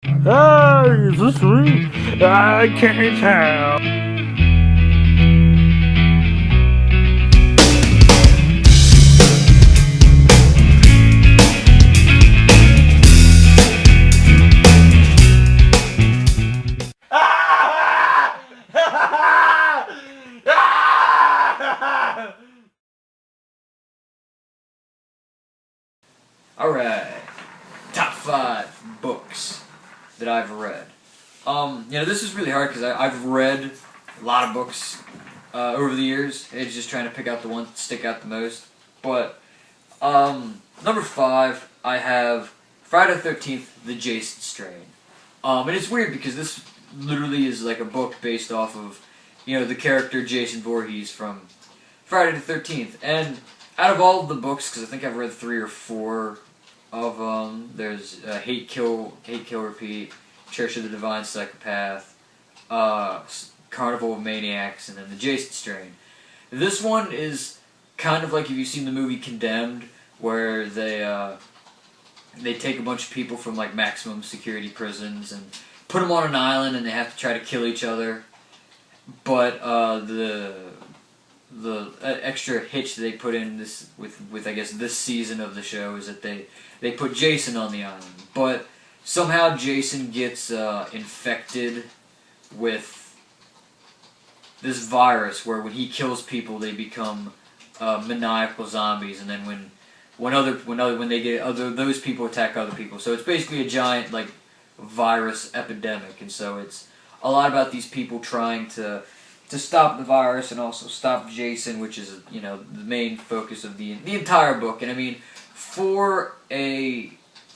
Ah, is this sweet? I can't tell. Alright, top 5 books that I've read. This is really hard because I've read a lot of books over the years. It's just trying to pick out the ones that stick out the most. But, number 5, I have Friday the 13th, The Jason Strain. And it's weird because this literally is like a book based off of, the character Jason Voorhees from Friday the 13th. And out of all of the books, because I think I've read 3 or 4 of them, there's Hate, Kill, Repeat, Church of the Divine Psychopath, Carnival of Maniacs, and then The Jason Strain. This one is kind of like if you've seen the movie Condemned, where they take a bunch of people from like maximum security prisons and put them on an island and they have to try to kill each other. But the extra hitch they put in this with I guess this season of the show is that they put Jason on the island, but somehow Jason gets infected with this virus where when he kills people they become maniacal zombies, and then when they get those people attack other people. So it's basically a giant like virus epidemic, and so it's a lot about these people trying to stop the virus and also stop Jason, which is the main focus of the entire book. And I mean, for a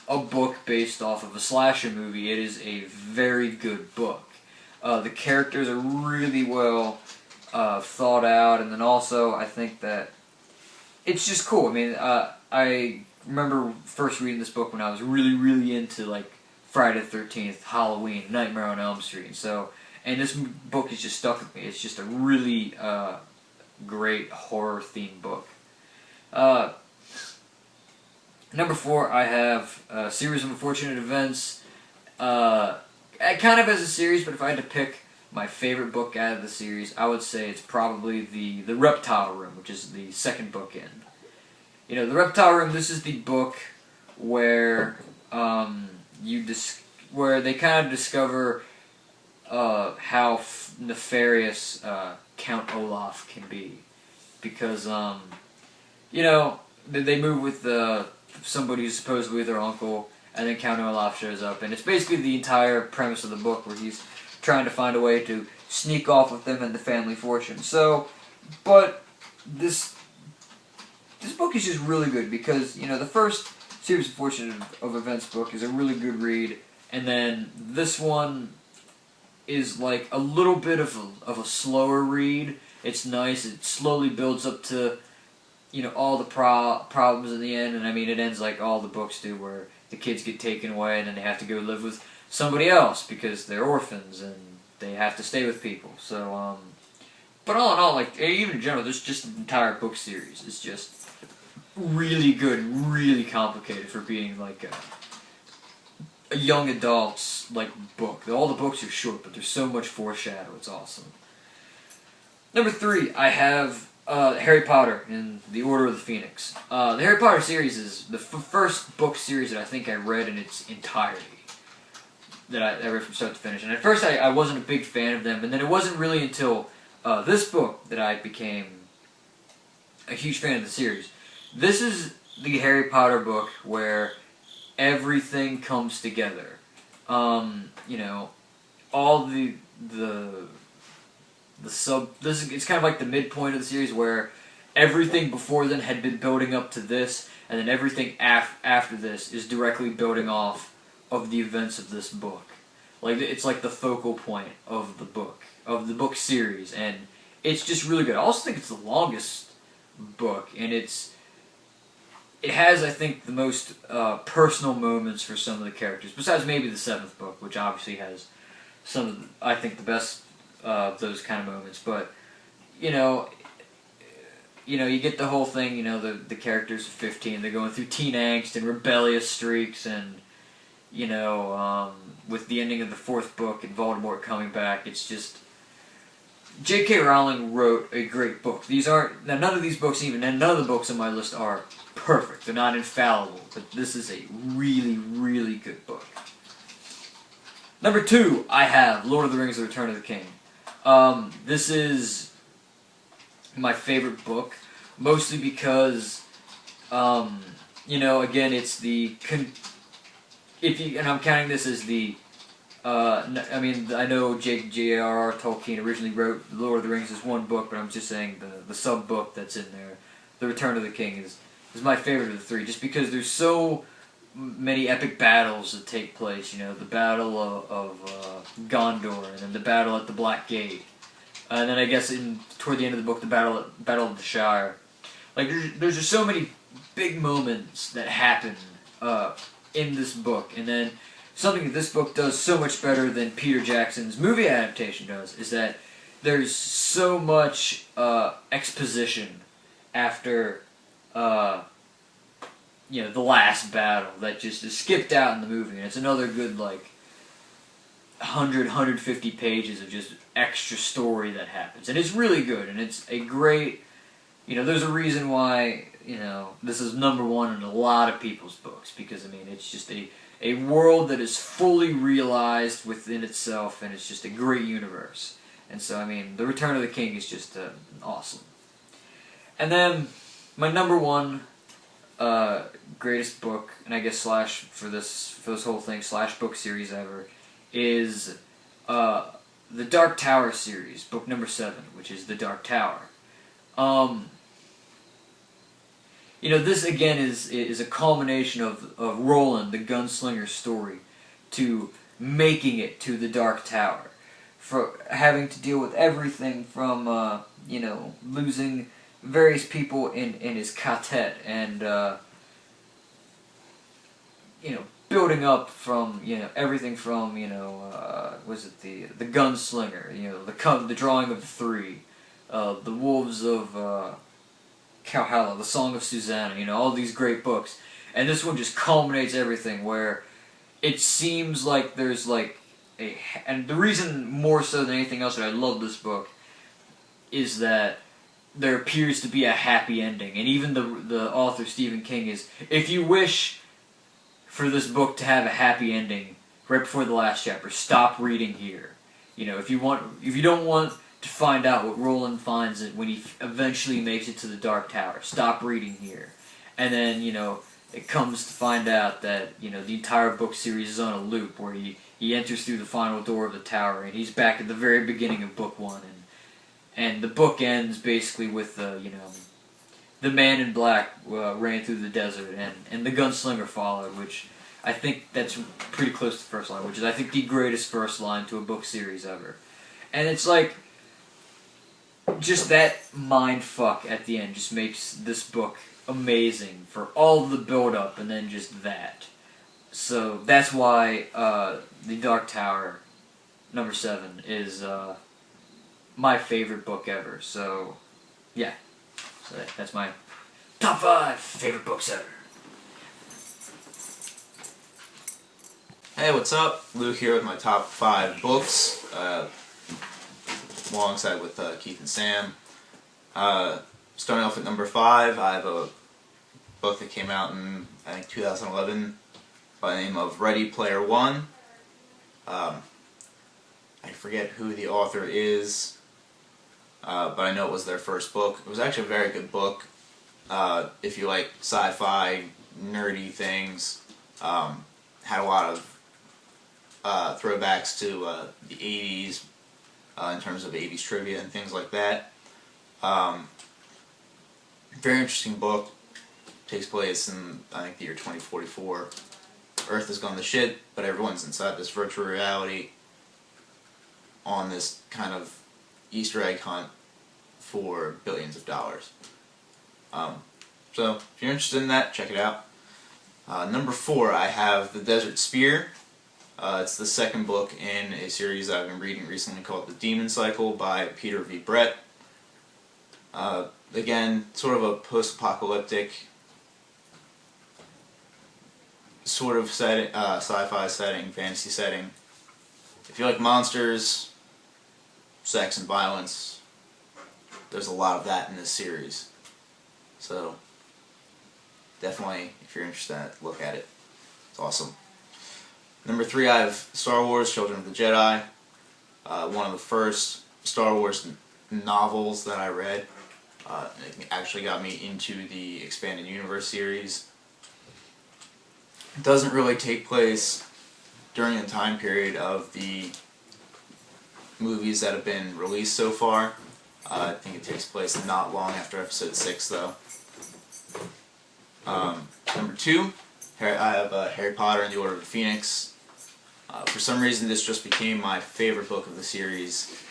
book based off of a slasher movie, it is a very good book. The characters are really well thought out, and then also I think that it's just cool. I mean, I remember first reading this book when I was really into like Friday the 13th, Halloween, Nightmare on Elm Street, and this book has just stuck with me. It's just a really great horror-themed book. Number 4, I have a series of unfortunate events. Kind of as a series, but if I had to pick my favorite book out of the series, I would say it's probably the Reptile Room, which is the second book in. The Reptile Room. This is the book where where they kind of discover how nefarious Count Olaf can be, because they move with somebody who's supposedly their uncle, and then Count Olaf shows up, and it's basically the entire premise of the book where he's trying to find a way to sneak off with them and the family fortune. But this book is just really good because the first series of Fortunate of Events book is a really good read, and then this one is like a little bit of a slower read. It's nice. It slowly builds up to all the problems in the end, and I mean it ends like all the books do, where the kids get taken away and then they have to go live with somebody else because they're orphans and they have to stay with people. So but all in all, like even in general, there's just an entire book series. It's just really good and really complicated for being like a young adult's like book. All the books are short, but there's so much foreshadow. It's awesome. Number 3, I have Harry Potter and the Order of the Phoenix. The Harry Potter series is the first book series that I think I read in its entirety, that I read from start to finish. And at first I wasn't a big fan of them, and then it wasn't really until this book that I became a huge fan of the series. This is the Harry Potter book where everything comes together. All it's kind of like the midpoint of the series where everything before then had been building up to this, and then everything after this is directly building off of the events of this book. Like it's like the focal point of the book series, and it's just really good. I also think it's the longest book, and it has, I think, the most personal moments for some of the characters, besides maybe the 7th book, which obviously has some of, I think, the best those kind of moments. But you get the whole thing. The characters are 15, they're going through teen angst and rebellious streaks, and with with the ending of the 4th book and Voldemort coming back, it's just... J.K. Rowling wrote a great book. None of these books even, and none of the books on my list are perfect. They're not infallible, but this is a really, really good book. Number 2, I have Lord of the Rings: The Return of the King. This is my favorite book, mostly because, again, it's the... and I'm counting this as the... I know J.R.R. Tolkien originally wrote Lord of the Rings as one book, but I'm just saying the sub-book that's in there, The Return of the King, is my favorite of the 3, just because there's so many epic battles that take place. The Battle of Gondor, and then the battle at the Black Gate, and then I guess toward the end of the book, the Battle of the Shire. Like, there's just so many big moments that happen in this book, and then something that this book does so much better than Peter Jackson's movie adaptation does is that there's so much exposition after the last battle that just is skipped out in the movie, and it's another good 150 pages of just extra story that happens, and it's really good, and it's a great, there's a reason why this is number 1 in a lot of people's books, because it's just a world that is fully realized within itself, and it's just a great universe. And so, The Return of the King is just awesome. And then, my number 1 greatest book, and I guess for this whole thing, book series ever, is the Dark Tower series, book number 7, which is The Dark Tower. This again is a culmination of Roland, the gunslinger's story, to making it to the Dark Tower, for having to deal with everything from losing various people in his quartet, and building up from everything from was it the gunslinger, the drawing of the 3, the wolves of Valhalla, the Song of Susanna, all these great books. And this one just culminates everything, where it seems like there's and the reason more so than anything else that I love this book is that there appears to be a happy ending. And even the author, Stephen King, is, if you wish for this book to have a happy ending right before the last chapter, stop reading here. If you don't want to find out what Roland finds when he eventually makes it to the Dark Tower, stop reading here. And then, it comes to find out that, the entire book series is on a loop, where he enters through the final door of the tower, and he's back at the very beginning of book 1, and the book ends basically with, the man in black ran through the desert, and the gunslinger followed, which I think that's pretty close to the first line, which is, I think, the greatest first line to a book series ever. And it's just that mind fuck at the end just makes this book amazing for all the build up and then just that. So that's why The Dark Tower, number 7, is my favorite book ever. So, yeah. So that's my top 5 favorite books ever. Hey, what's up? Luke here with my top 5 books. Alongside with Keith and Sam. Starting off at number 5, I have a book that came out in, I think, 2011 by the name of Ready Player One. I forget who the author is, but I know it was their first book. It was actually a very good book. If you like sci-fi, nerdy things, had a lot of throwbacks to the 80s, in terms of 80s trivia and things like that. Very interesting book. Takes place in, I think, the year 2044. Earth has gone to shit, but everyone's inside this virtual reality on this kind of Easter egg hunt for billions of dollars. So, if you're interested in that, check it out. Number 4, I have The Desert Spear. It's the second book in a series I've been reading recently called The Demon Cycle by Peter V. Brett. Again, sort of a post-apocalyptic sort of setting, sci-fi setting, fantasy setting. if you like monsters, sex, and violence, there's a lot of that in this series. So definitely, if you're interested in it, look at it. It's awesome. Number 3, I have Star Wars: Children of the Jedi. One of the first Star Wars novels that I read. It actually got me into the Expanded Universe series. It doesn't really take place during the time period of the movies that have been released so far. I think it takes place not long after Episode 6, though. Number 2, I have Harry Potter and the Order of the Phoenix. For some reason, this just became my favorite book of the series.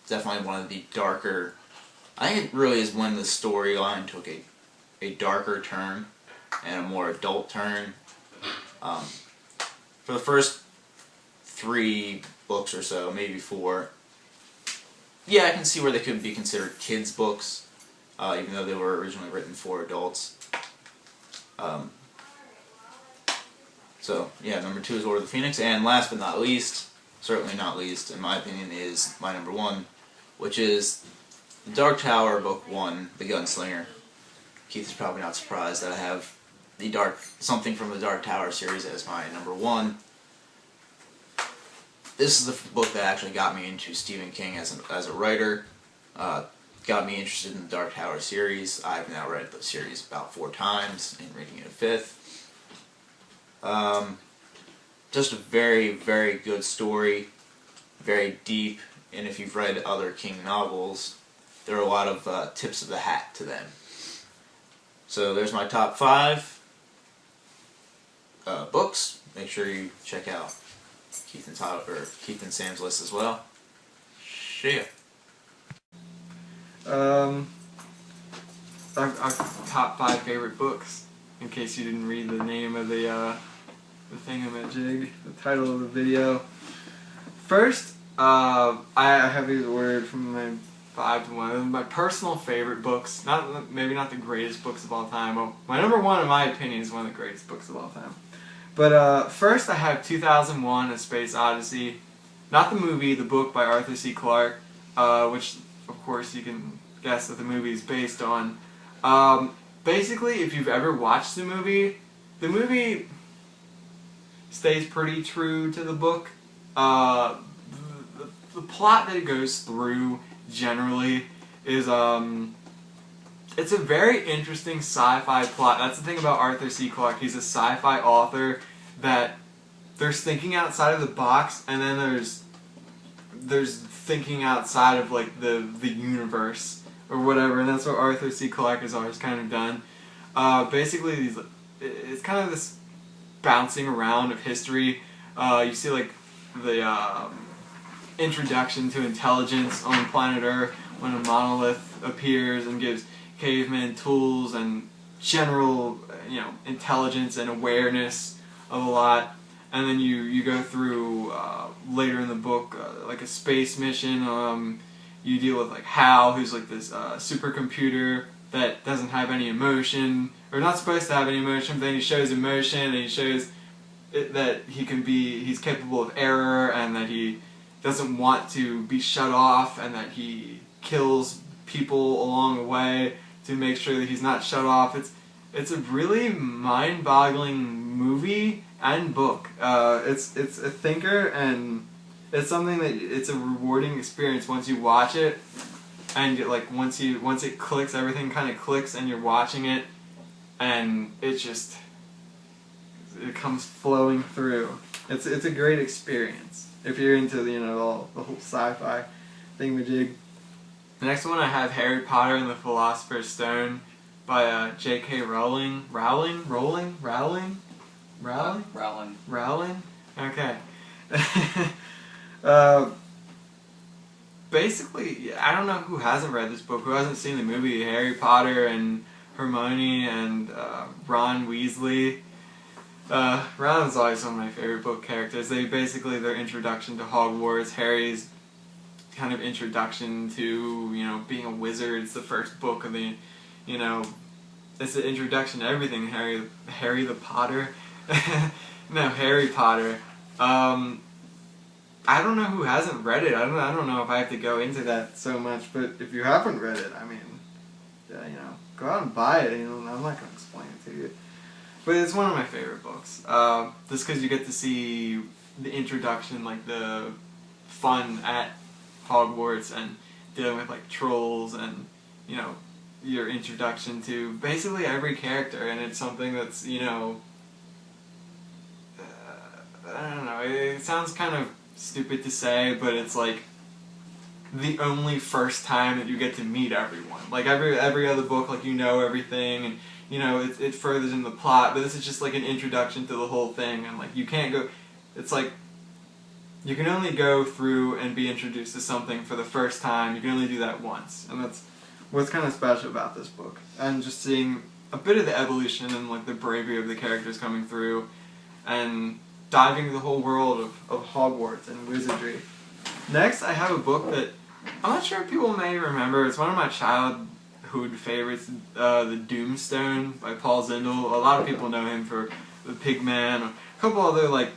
Definitely one of the darker... I think it really is when the storyline took a darker turn and a more adult turn. For the first 3 books or so, maybe 4, yeah, I can see where they could be considered kids' books, even though they were originally written for adults. So, yeah, number 2 is Order of the Phoenix, and last but not least, certainly not least, in my opinion, is my number 1, which is The Dark Tower, Book 1, The Gunslinger. Keith is probably not surprised that I have something from the Dark Tower series as my number 1. This is the book that actually got me into Stephen King as a writer. Got me interested in the Dark Tower series. I've now read the series about 4 times and reading it a 5th. Just a very, very good story, very deep, and if you've read other King novels, there are a lot of tips of the hat to them. So there's my top 5 books. Make sure you check out Keith and Sam's list as well. See ya. Our top 5 favorite books, in case you didn't read the name of the thingamajig, the title of the video. First, I have these ordered from my 5 to 1. My personal favorite books, maybe not the greatest books of all time. Well, my number 1, in my opinion, is one of the greatest books of all time. But first, I have 2001: A Space Odyssey, not the movie, the book by Arthur C. Clarke, which, of course, you can guess that the movie is based on. Basically, if you've ever watched the movie stays pretty true to the book. The plot that it goes through generally is it's a very interesting sci-fi plot. That's the thing about Arthur C. Clarke. He's a sci-fi author that there's thinking outside of the box, and then there's thinking outside of like the universe or whatever, and that's what Arthur C. Clarke has always kind of done. Basically, it's kind of this bouncing around of history. You see like the introduction to intelligence on planet Earth when a monolith appears and gives cavemen tools and general, intelligence and awareness of a lot. And then you go through later in the book like a space mission. You deal with like Hal, who's like this supercomputer that doesn't have any emotion, or not supposed to have any emotion, but then he shows emotion, and he shows that he's capable of error, and that he doesn't want to be shut off, and that he kills people along the way to make sure that he's not shut off. It's a really mind-boggling movie and book. It's a thinker, and it's something that it's a rewarding experience once you watch it, and once it clicks, everything kind of clicks, and you're watching it, and it comes flowing through. It's a great experience if you're into the whole sci-fi thingamajig. The next one I have Harry Potter and the Philosopher's Stone by J.K. Rowling. Rowling. Okay. Basically, I don't know who hasn't read this book, who hasn't seen the movie. Harry Potter and Hermione and Ron Weasley. Ron is always one of my favorite book characters. Their introduction to Hogwarts. Harry's kind of introduction to, being a wizard. It's the first book of the, it's the introduction to everything. Harry the Potter. No, Harry Potter. I don't know who hasn't read it. I don't know if I have to go into that so much, but if you haven't read it, I mean, yeah, you know, go out and buy it. You know, I'm not gonna explain it to you, but it's one of my favorite books. Just because you get to see the introduction, like the fun at Hogwarts and dealing with like trolls and, you know, your introduction to basically every character, and it's something that's, you know, I don't know, it sounds kind of stupid to say, but it's like the only first time that you get to meet everyone. Like every other book, like you know everything, and you know it furthers in the plot, but this is just like an introduction to the whole thing, and like you can't go, it's like you can only go through and be introduced to something for the first time. You can only do that once, and that's what's kind of special about this book, and just seeing a bit of the evolution and like the bravery of the characters coming through, and diving into the whole world of Hogwarts and wizardry. Next, I have a book that I'm not sure if people may remember. It's one of my childhood favorites, The Doomstone by Paul Zindel. A lot of people know him for The Pigman, or a couple other, like,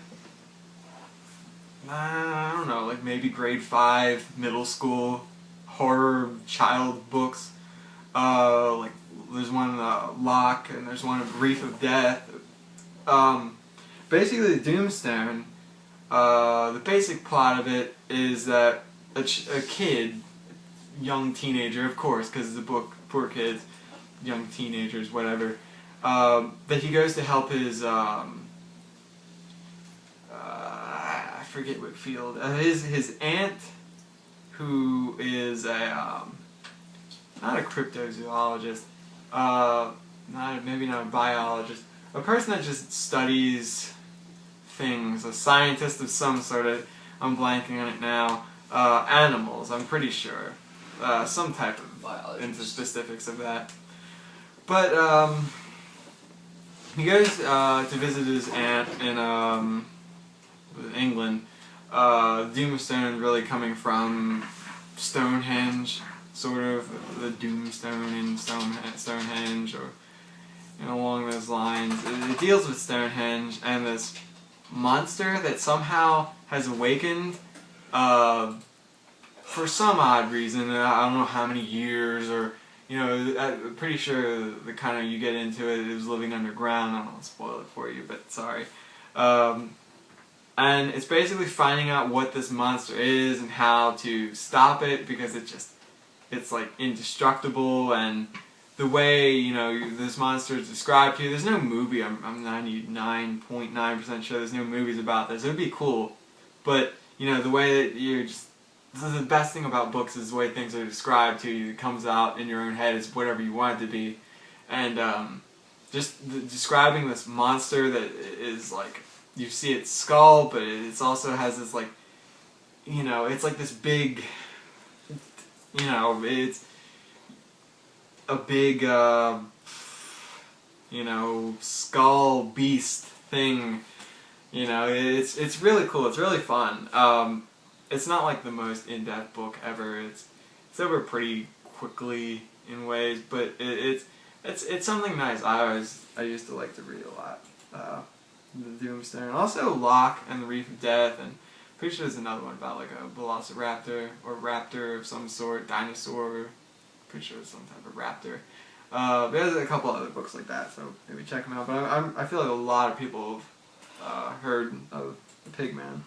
I don't know, like maybe grade 5, middle school horror child books. Like there's one Locke, and there's one Wreath of Death. Basically, the Doomstone, the basic plot of it is that a kid, young teenager, of course, because the book, poor kids, young teenagers, whatever, that he goes to help his, I forget what field, his aunt, who is a, not a cryptozoologist, maybe not a biologist, a person that just studies things, a scientist of some sort of, I'm blanking on it now, animals, I'm pretty sure. Some type of biologist. Into specifics of that. But, he goes to visit his aunt in England. Doomstone really coming from Stonehenge, sort of the Doomstone in Stonehenge, or you know, along those lines. It deals with Stonehenge and this monster that somehow has awakened for some odd reason. I don't know how many years, or you know, I'm pretty sure the kind of you get into it, it was living underground. I don't want to spoil it for you, but sorry. And it's basically finding out what this monster is and how to stop it, because it's like indestructible, and the way, you know, this monster is described to you, there's no movie, I'm 99.9% sure there's no movies about this. It would be cool, but, you know, the way that this is the best thing about books, is the way things are described to you. It comes out in your own head as whatever you want it to be, and describing this monster that is like, you see its skull, but it also has this, like, you know, it's like this big, you know, it's a big, you know, skull beast thing. You know, it's really cool. It's really fun. It's not like the most in-depth book ever. It's over pretty quickly in ways, but it's something nice. I used to like to read a lot. The Doomstone. Also Locke and the Wreath of Death, and pretty sure there's another one about like a velociraptor or raptor of some sort, dinosaur. Pretty sure it's some type of raptor. There's a couple other books like that, so maybe check them out. But I feel like a lot of people have heard of The Pigman.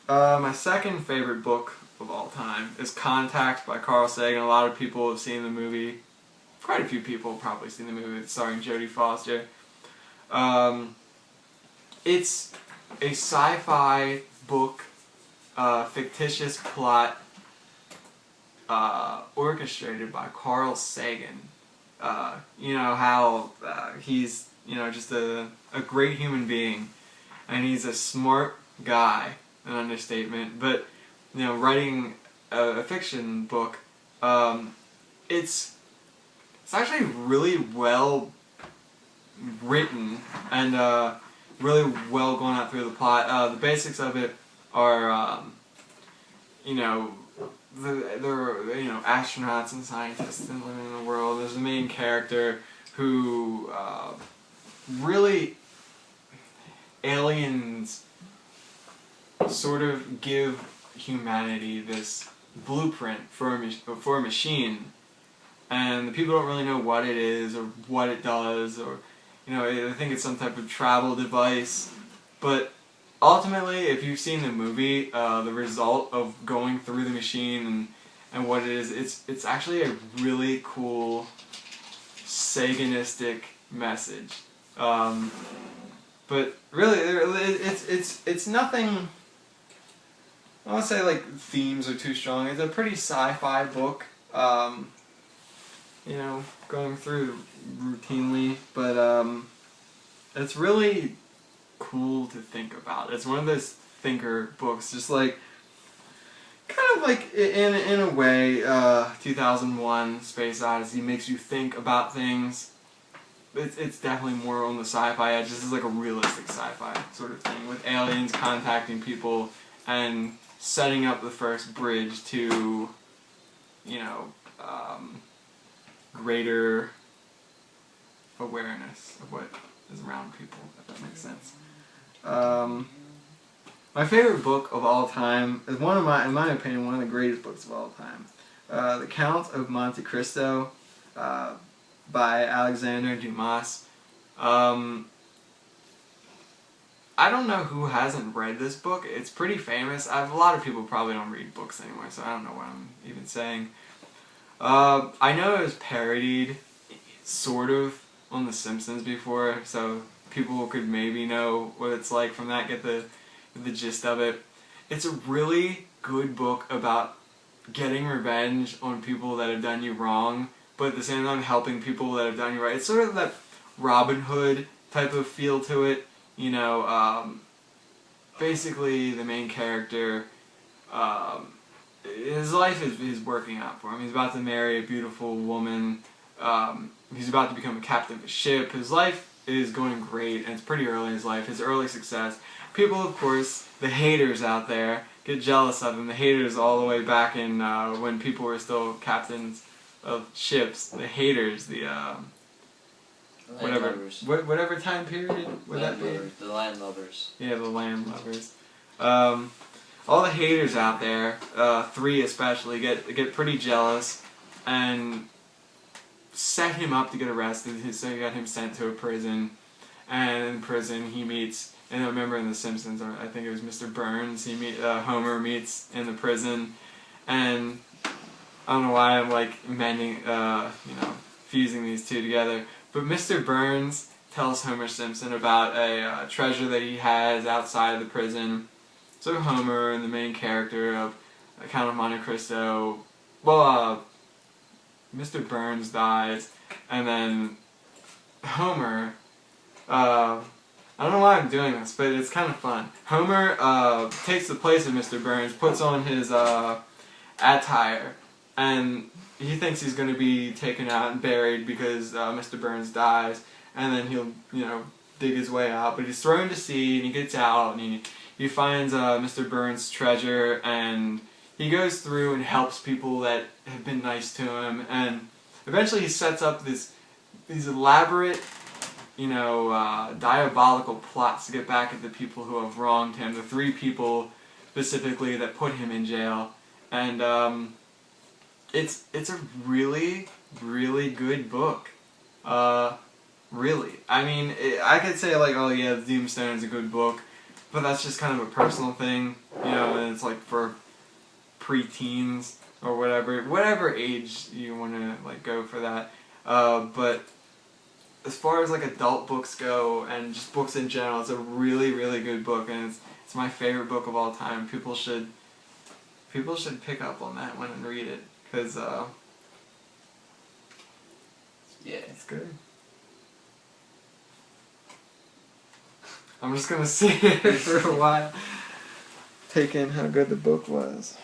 My second favorite book of all time is Contact by Carl Sagan. A lot of people have seen the movie. Quite a few people have probably seen the movie. It's starring Jodie Foster. It's a sci-fi book, fictitious plot, orchestrated by Carl Sagan. You know how he's, you know, just a great human being, and he's a smart guy, an understatement, but, you know, writing a fiction book, it's actually really well written, and really well going out through the plot. The basics of it are, you know, they're you know, astronauts and scientists and living in the world. There's the main character who really aliens sort of give humanity this blueprint for a machine, and the people don't really know what it is or what it does, or I think it's some type of travel device. But ultimately, if you've seen the movie, the result of going through the machine and what it is, it's actually a really cool Saganistic message. But really, it's nothing. I won't say like themes are too strong. It's a pretty sci-fi book. Going through routinely, but it's really cool to think about. It's one of those thinker books, just like kind of like in a way, 2001: Space Odyssey makes you think about things. It's definitely more on the sci-fi edge. This is like a realistic sci-fi sort of thing with aliens contacting people and setting up the first bridge to, greater awareness of what is around people, if that makes sense. My favorite book of all time is in my opinion, one of the greatest books of all time. The Count of Monte Cristo, by Alexander Dumas. I don't know who hasn't read this book. It's pretty famous. A lot of people probably don't read books anymore, so I don't know what I'm even saying. I know it was parodied, sort of, on The Simpsons before, so people could maybe know what it's like from that, get the gist of it. It's a really good book about getting revenge on people that have done you wrong, but at the same time helping people that have done you right. It's sort of that Robin Hood type of feel to it. Basically the main character, his life is working out for him. He's about to marry a beautiful woman. He's about to become a captain of a ship. His life is going great, and it's pretty early in his life. His early success. People, of course, the haters out there, get jealous of him. The haters all the way back in when people were still captains of ships. The haters, whatever time period would that be? The landlubbers. Yeah, the landlubbers. All the haters out there, 3 especially, get pretty jealous and set him up to get arrested. So he got him sent to a prison, and in prison he meets, and I remember in The Simpsons, I think it was Mr. Burns. Homer meets in the prison, and I don't know why I'm like fusing these two together. But Mr. Burns tells Homer Simpson about a treasure that he has outside of the prison. So Homer, and the main character of Count of Monte Cristo, Mr. Burns dies, and then Homer, I don't know why I'm doing this, but it's kind of fun. Homer takes the place of Mr. Burns, puts on his attire, and he thinks he's going to be taken out and buried because Mr. Burns dies, and then he'll, dig his way out. But he's thrown to sea, and he gets out, and he finds Mr. Burns' treasure, and he goes through and helps people that have been nice to him, and eventually he sets up these elaborate, diabolical plots to get back at the people who have wronged him, the 3 people specifically that put him in jail, and it's a really, really good book. Really. I mean, I could say like, oh yeah, Doomstone is a good book, but that's just kind of a personal thing, and it's like for pre-teens or whatever age you want to like go for that. But as far as like adult books go and just books in general, it's a really, really good book, and it's my favorite book of all time. People should pick up on that one and read it, because it's good. I'm just gonna sit here for a while, take in how good the book was.